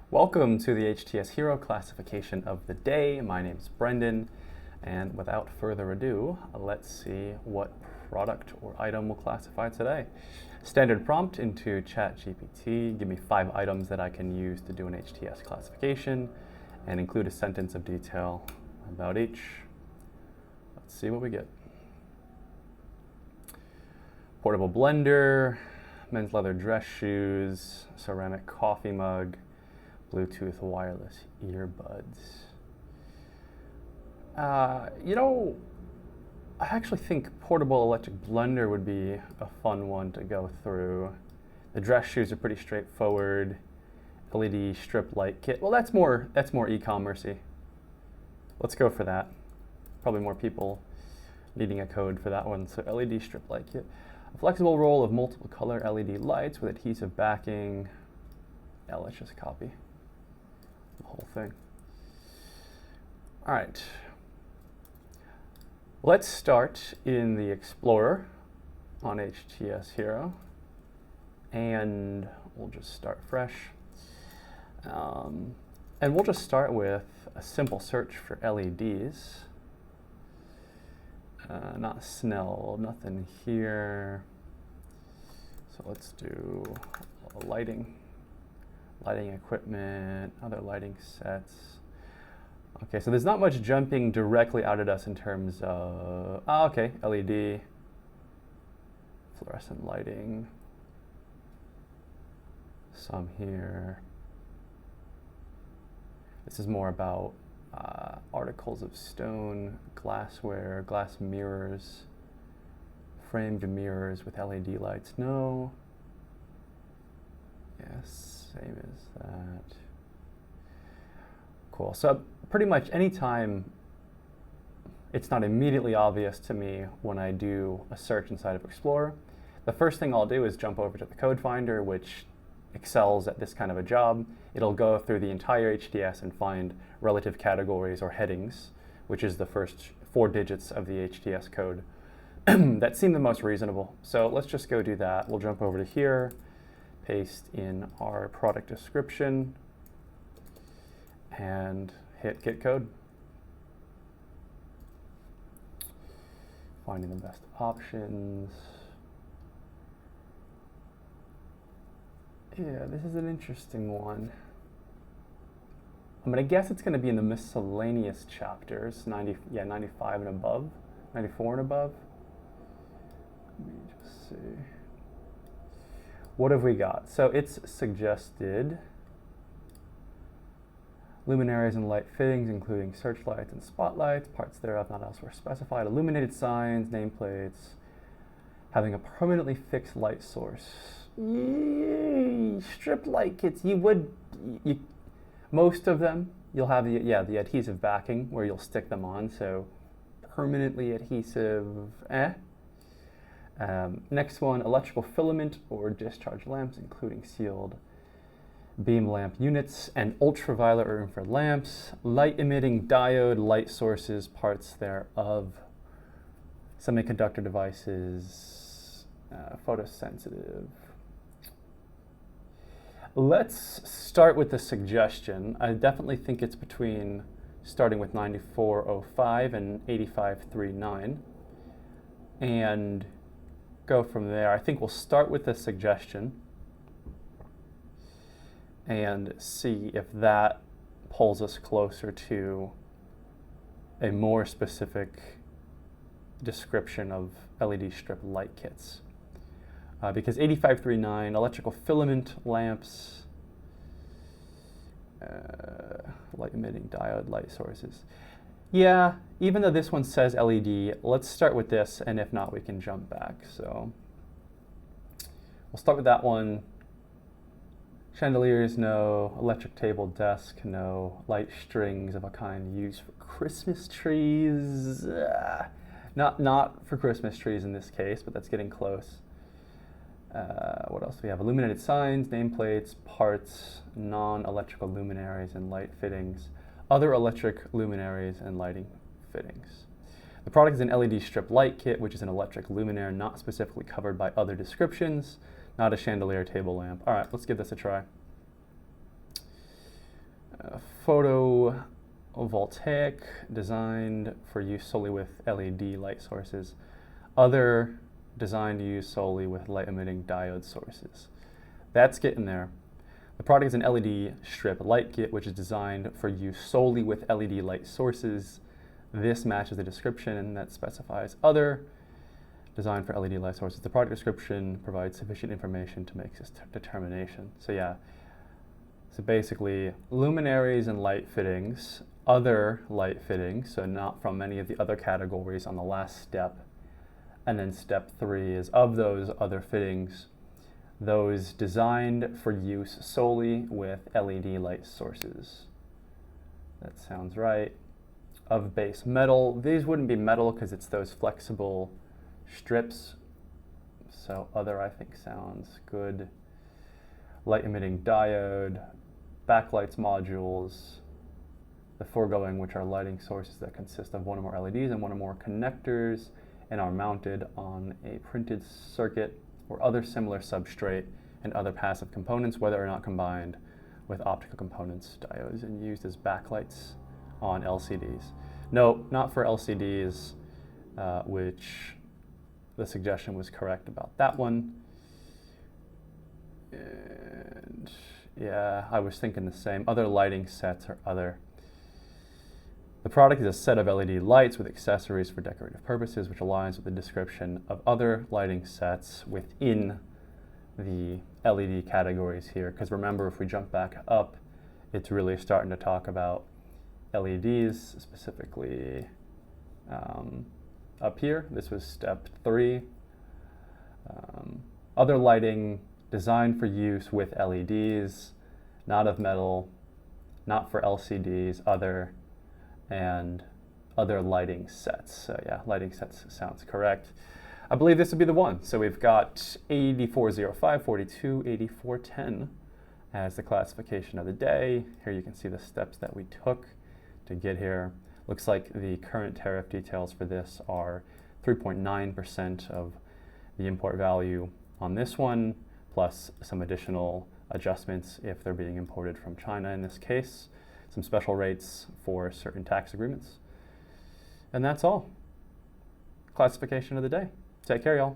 Welcome to the HTS Hero classification of the day. My name is Brendan, and without further ado, let's see what product or item we'll classify today. Standard prompt into ChatGPT. Give me 5 items that I can use to do an HTS classification and include a sentence of detail about each. Let's see what we get. Portable blender, men's leather dress shoes, ceramic coffee mug, Bluetooth wireless earbuds. I actually think portable electric blender would be a fun one to go through. The dress shoes are pretty straightforward. LED strip light kit. Well, that's more e-commercey. Let's go for that. Probably more people needing a code for that one. So LED strip light kit. A flexible roll of multiple color LED lights with adhesive backing. Yeah, let's just copy the whole thing. All right. Let's start in the Explorer on HTS Hero, and we'll just start fresh. And we'll just start with a simple search for LEDs. Not Snell, nothing here. So let's do lighting equipment, other lighting sets. Okay, so there's not much jumping directly out at us in terms of, okay, LED, fluorescent lighting, some here. This is more about articles of stone, glassware, glass mirrors, framed mirrors with LED lights. No. Yes. Same as that. Cool. So pretty much anytime it's not immediately obvious to me when I do a search inside of Explorer, the first thing I'll do is jump over to the code finder, which excels at this kind of a job. It'll go through the entire HTS and find relative categories or headings, which is the first 4 digits of the HTS code that seem the most reasonable. So let's just go do that. We'll jump over to here, paste in our product description, and hit Git code. Finding the best options. Yeah, this is an interesting one. I'm gonna guess it's gonna be in the miscellaneous chapters, 95 and above, 94 and above. Let me just see. What have we got? So it's suggested luminaries and light fittings, including searchlights and spotlights, parts thereof not elsewhere specified, illuminated signs, nameplates, having a permanently fixed light source. Yay, strip light kits. Most of them, you'll have the adhesive backing where you'll stick them on, so permanently adhesive, next one, electrical filament or discharge lamps, including sealed beam lamp units and ultraviolet or infrared lamps, light emitting diode, light sources, parts thereof, semiconductor devices, photosensitive. Let's start with the suggestion. I definitely think it's between starting with 9405 and 8539 and go from there. I think we'll start with the suggestion and see if that pulls us closer to a more specific description of LED strip light kits. Because 8539, electrical filament lamps, light emitting diode, light sources. Yeah, even though this one says LED, let's start with this, and if not, we can jump back. So we'll start with that one. Chandeliers, no. Electric table desk, no. Light strings of a kind used for Christmas trees. Not for Christmas trees in this case, but that's getting close. What else do we have? Illuminated signs, nameplates, parts, non-electrical luminaries and light fittings, other electric luminaries and lighting fittings. The product is an LED strip light kit, which is an electric luminaire not specifically covered by other descriptions, not a chandelier table lamp. All right, let's give this a try. photovoltaic, designed for use solely with LED light sources. Other, designed to use solely with light-emitting diode sources. That's getting there. The product is an LED strip light kit, which is designed for use solely with LED light sources. This matches the description that specifies other, designed for LED light sources. The product description provides sufficient information to make this determination. So yeah, so basically luminaries and light fittings, other light fittings, so not from any of the other categories on the last step. And then step 3 is of those other fittings, those designed for use solely with LED light sources. That sounds right. Of base metal, these wouldn't be metal because it's those flexible strips. So other, I think, sounds good. Light emitting diode, backlights modules, the foregoing, which are lighting sources that consist of one or more LEDs and one or more connectors and are mounted on a printed circuit or other similar substrate and other passive components, whether or not combined with optical components, diodes, and used as backlights on LCDs. No, not for LCDs, which the suggestion was correct about that one. And yeah, I was thinking the same. Other lighting sets or other. The product is a set of LED lights with accessories for decorative purposes, which aligns with the description of other lighting sets within the LED categories here. Because remember, if we jump back up, it's really starting to talk about LEDs, specifically up here. This was step 3. Other lighting designed for use with LEDs, not of metal, not for LCDs, other, and other lighting sets. So yeah, lighting sets sounds correct. I believe this would be the one. So we've got 8405, 42, 8410 as the classification of the day. Here you can see the steps that we took to get here. Looks like the current tariff details for this are 3.9% of the import value on this one, plus some additional adjustments if they're being imported from China in this case, some special rates for certain tax agreements. And that's all. Classification of the day. Take care, y'all.